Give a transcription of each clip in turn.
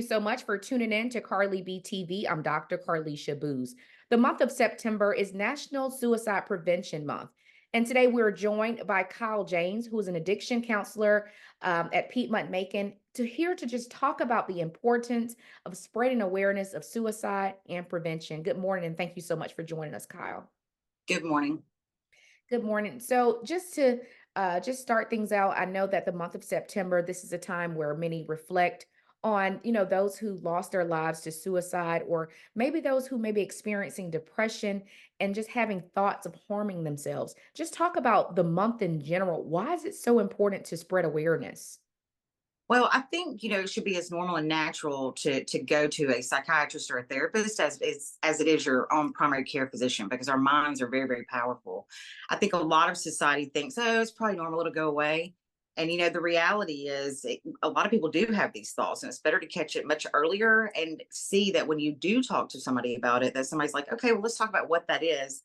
so much for tuning in to KBTV. I'm Dr. Karlisha Booze. The month of September is National Suicide Prevention Month. And today we're joined by Kyle James, who is an addiction counselor at Piedmont Macon, to just talk about the importance of spreading awareness of suicide and prevention. Good morning, and thank you so much for joining us, Kyle. Good morning. Good morning. So just to just start things out, I know that the month of September, this is a time where many reflect on, those who lost their lives to suicide, or maybe those who may be experiencing depression and just having thoughts of harming themselves. Just talk about the month in general. Why is it so important to spread awareness? Well, I think it should be as normal and natural to go to a psychiatrist or a therapist as it is your own primary care physician, because our minds are very, very powerful. I think a lot of society thinks, oh, it's probably normal to go away. And the reality is a lot of people do have these thoughts, and it's better to catch it much earlier and see that when you do talk to somebody about it, that somebody's like, okay, well, let's talk about what that is.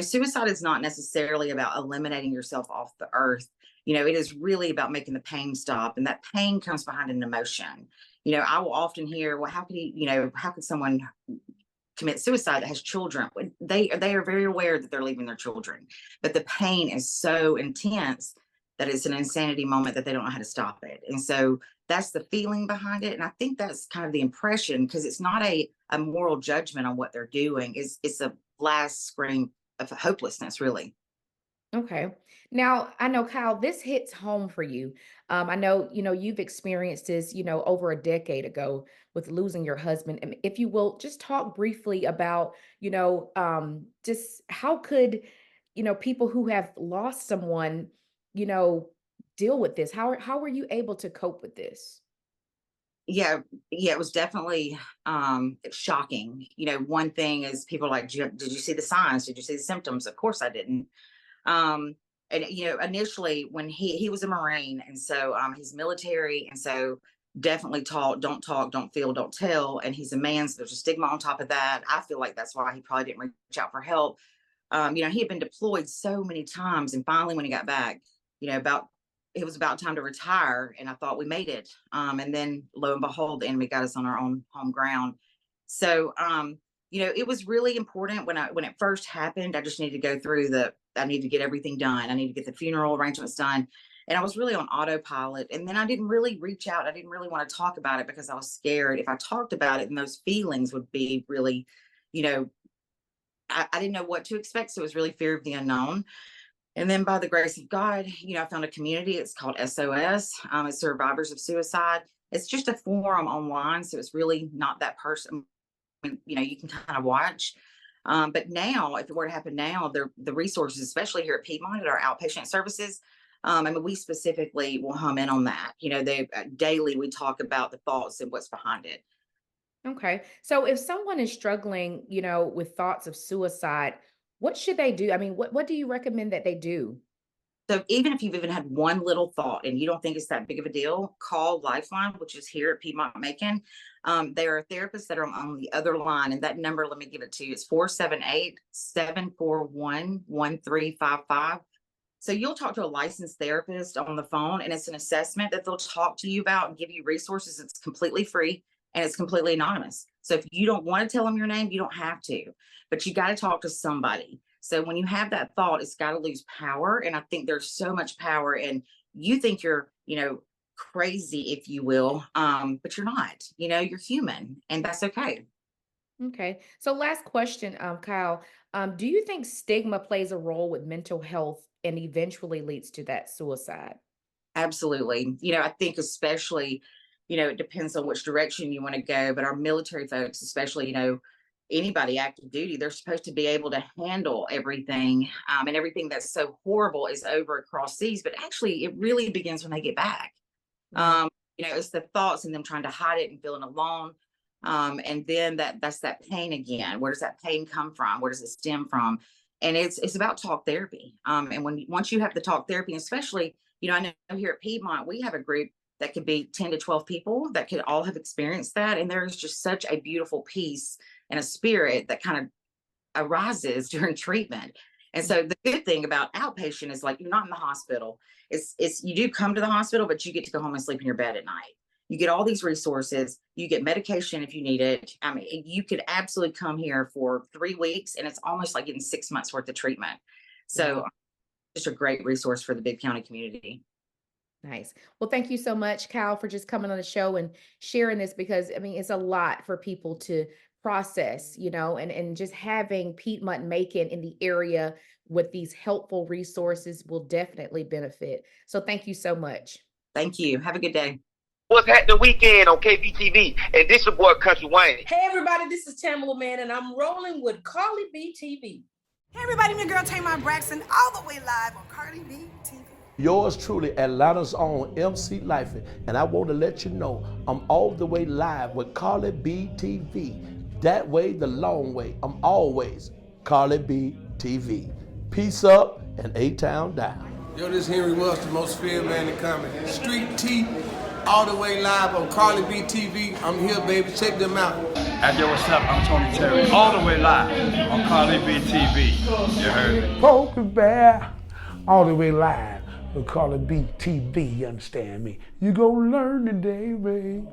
Suicide is not necessarily about eliminating yourself off the earth. It is really about making the pain stop. And that pain comes behind an emotion. I will often hear, well, how could someone commit suicide that has children? They are very aware that they're leaving their children, but the pain is so intense that it's an insanity moment that they don't know how to stop it. And so that's the feeling behind it. And I think that's kind of the impression, because it's not a moral judgment on what they're doing. It's a last scream of hopelessness, really. Okay. Now, I know, Kyle, this hits home for you. I know, you've experienced this, over a decade ago with losing your husband. And if you will, just talk briefly about, just how could, people who have lost someone, you know, deal with this? How were you able to cope with this? Yeah, it was definitely shocking. One thing is people are like, did you see the signs? Did you see the symptoms? Of course I didn't. Um, and initially when he was a Marine, and so he's military, and so definitely talk, don't feel, don't tell. And he's a man, so there's a stigma on top of that. I feel like that's why he probably didn't reach out for help. He had been deployed so many times, and finally when he got back, about it was about time to retire, and I thought we made it. And then lo and behold, the enemy got us on our own home ground. So it was really important when it first happened. I just needed to go through I need to get everything done. I need to get the funeral arrangements done. And I was really on autopilot. And then I didn't really reach out. I didn't really want to talk about it because I was scared. If I talked about it, and those feelings would be really, you know, I didn't know what to expect. So it was really fear of the unknown. And then by the grace of God, I found a community. It's called SOS. It's Survivors of Suicide. It's just a forum online. So it's really not that person. You can kind of watch. But now, if it were to happen now, the resources, especially here at Piedmont at our outpatient services, we specifically will home in on that. They daily we talk about the thoughts and what's behind it. Okay. So if someone is struggling, with thoughts of suicide, what should they do? I mean, what do you recommend that they do? So even if you've even had one little thought and you don't think it's that big of a deal, call Lifeline, which is here at Piedmont Macon. There are therapists that are on the other line, and that number, let me give it to you, it's 478-741-1355. So you'll talk to a licensed therapist on the phone, and it's an assessment that they'll talk to you about and give you resources. It's completely free and it's completely anonymous. So if you don't want to tell them your name, you don't have to, but you got to talk to somebody. So when you have that thought, it's got to lose power. And I think there's so much power, and you think you're, crazy, if you will, but you're not. You're human, and that's okay. Okay. So last question, Kyle. Do you think stigma plays a role with mental health and eventually leads to that suicide? Absolutely. I think especially, it depends on which direction you want to go, but our military folks, especially, anybody active duty, they're supposed to be able to handle everything. And everything that's so horrible is over across seas, but actually it really begins when they get back. Right. It's the thoughts and them trying to hide it and feeling alone. And then that's that pain again. Where does that pain come from? Where does it stem from? And it's about talk therapy. And once you have the talk therapy, especially, I know here at Piedmont, we have a group that could be 10 to 12 people that could all have experienced that. And there's just such a beautiful peace and a spirit that kind of arises during treatment. And so the good thing about outpatient is, like, you're not in the hospital. It's you do come to the hospital, but you get to go home and sleep in your bed at night. You get all these resources. You get medication if you need it. I mean, you could absolutely come here for 3 weeks, and it's almost like getting 6 months worth of treatment. So, Wow. just a great resource for the Bibb County community. Nice. Well, thank you so much, Cal, for just coming on the show and sharing this because I mean it's a lot for people to process, and just having Piedmont Macon in the area with these helpful resources will definitely benefit. So thank you so much. Thank you. Have a good day. What's happening weekend on KBTV? And this your boy Country Wayne. Hey everybody, this is Tamala Man, and I'm rolling with Carly B TV. Hey everybody, my girl Tamar Braxton, all the way live on Cardi B TV. Yours truly, Atlanta's own MC Life, and I want to let you know I'm all the way live with Carly B TV. That way, the long way. I'm always Carly B TV. Peace up and A-Town down. Yo, this Henry Wells, the most feared man in comedy. Street T, all the way live on Carly B TV. I'm here, baby. Check them out. Hey, yo, what's up? I'm Tony Terry, all the way live on Karlisha BTV. You heard me? Poker Bear, all the way live. We'll call it BTV, you understand me? You go learn today, babe.